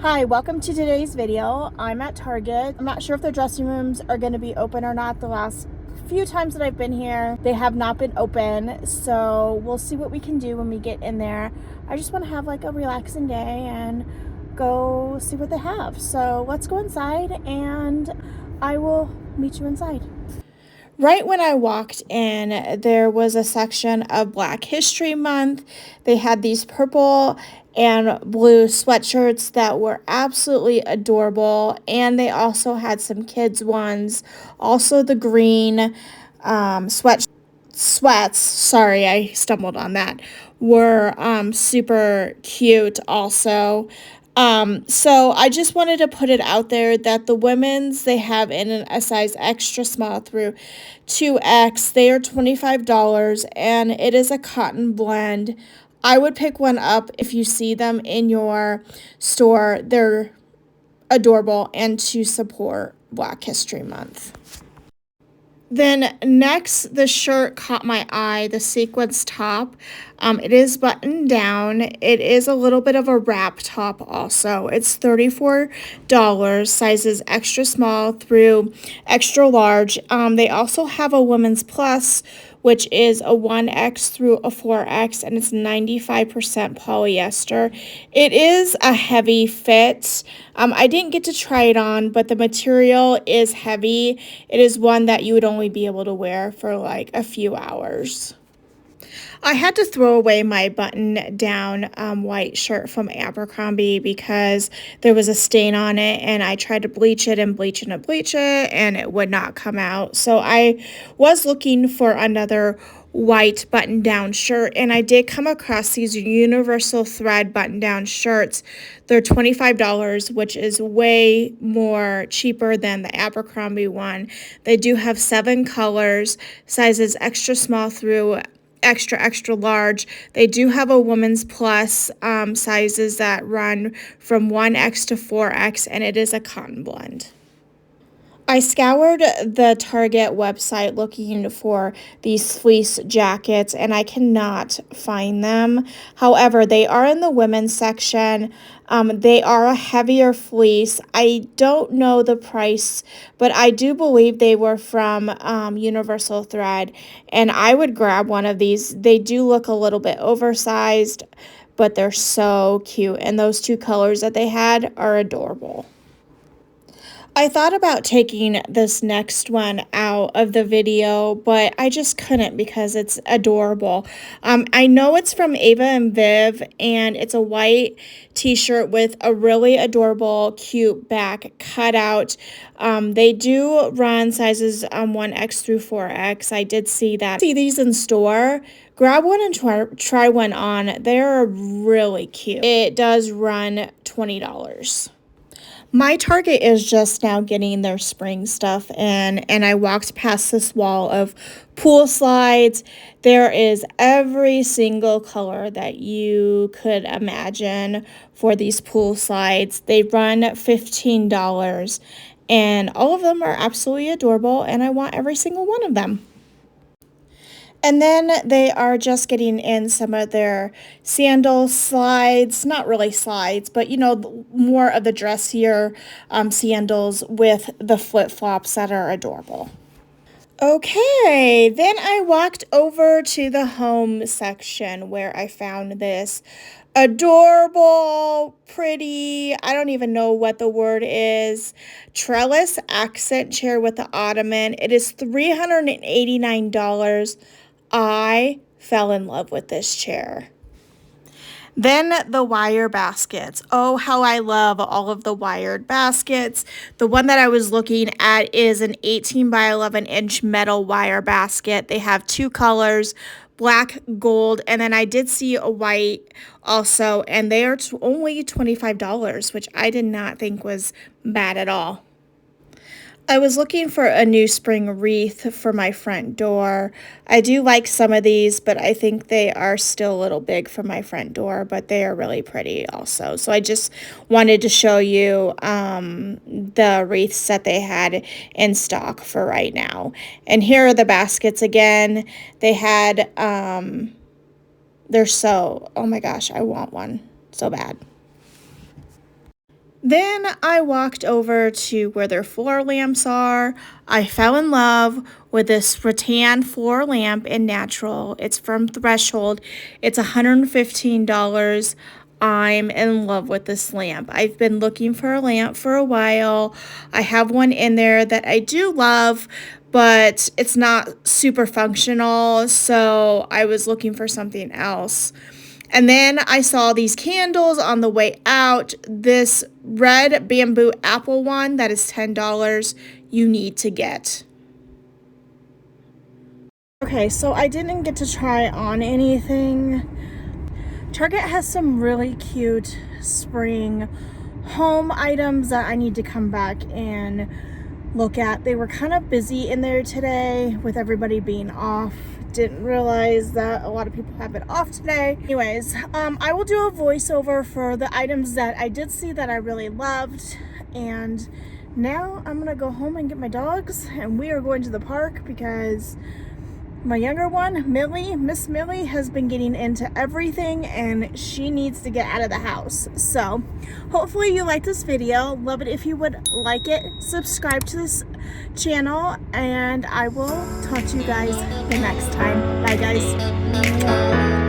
Hi, welcome to today's video. I'm at Target. I'm not sure if the dressing rooms are going to be open or not. The last few times that I've been here, they have not been open. So we'll see what we can do when we get in there. I just want to have like a relaxing day and go see what they have. So let's go inside and I will meet you inside. Right when I walked in, there was a section of Black History Month. They had these purple and blue sweatshirts that were absolutely adorable, and they also had some kids' ones. Also, the green sweats, sorry, I stumbled on that, were super cute also. So I just wanted to put it out there that the women's they have in a size extra small through 2X, they are $25 and it is a cotton blend. I would pick one up if you see them in your store. They're adorable and to support Black History Month. Then next, the shirt caught my eye, the sequins top. It is buttoned down. It is a little bit of a wrap top also. It's $34, sizes extra small through extra large. They also have a women's plus, which is a 1X through a 4X, and it's 95% polyester. It is a heavy fit. I didn't get to try it on, but the material is heavy. It is one that you would only be able to wear for like a few hours. I had to throw away my button-down white shirt from Abercrombie because there was a stain on it, and I tried to bleach it and bleach it and bleach it, and it would not come out. So I was looking for another white button-down shirt, and I did come across these universal thread button-down shirts. They're $25, which is way more cheaper than the Abercrombie one. They do have 7 colors, sizes extra small through extra large. They do have a woman's plus sizes that run from 1X to 4X, and it is a cotton blend. I scoured the Target website looking for these fleece jackets and I cannot find them. However, they are in the women's section. They are a heavier fleece. I don't know the price, but I do believe they were from Universal Thread, and I would grab one of these. They do look a little bit oversized, but they're so cute, and those 2 colors that they had are adorable. I thought about taking this next one out of the video, but I just couldn't because it's adorable. I know it's from Ava and Viv, and it's a white t-shirt with a really adorable, cute back cutout. They do run sizes 1X through 4X. I did see that. See these in store. Grab one and try one on. They're really cute. It does run $20. My Target is just now getting their spring stuff in, and I walked past this wall of pool slides. There is every single color that you could imagine for these pool slides. They run $15, and all of them are absolutely adorable, and I want every single one of them. And then they are just getting in some of their sandal slides, not really slides, but more of the dressier sandals with the flip-flops that are adorable. Okay, then I walked over to the home section where I found this adorable, pretty, I don't even know what the word is, trellis accent chair with the ottoman. It is $389. I fell in love with this chair. Then the wire baskets. Oh, how I love all of the wired baskets. The one that I was looking at is an 18 by 11 inch metal wire basket. They have 2 colors, black, gold, and then I did see a white also, and they are only $25, which I did not think was bad at all. I was looking for a new spring wreath for my front door. I do like some of these, but I think they are still a little big for my front door, but they are really pretty also. So I just wanted to show you the wreaths that they had in stock for right now. And here are the baskets again. They had, oh my gosh, I want one so bad. Then I walked over to where their floor lamps are. I fell in love with this rattan floor lamp in natural. It's from Threshold. It's $115. I'm in love with this lamp. I've been looking for a lamp for a while. I have one in there that I do love, but it's not super functional, so I was looking for something else. And then I saw these candles on the way out. This red bamboo apple one that is $10 you need to get. Okay, so I didn't get to try on anything. Target has some really cute spring home items that I need to come back and look at. They were kind of busy in there today with everybody being off. Didn't realize that a lot of people have it off today. Anyways, I will do a voiceover for the items that I did see that I really loved. And now I'm gonna go home and get my dogs, and we are going to the park because my younger one, Miss Millie, has been getting into everything and she needs to get out of the house. So hopefully you like this video. Love it if you would like it. Subscribe to this channel, and I will talk to you guys the next time. Bye, guys.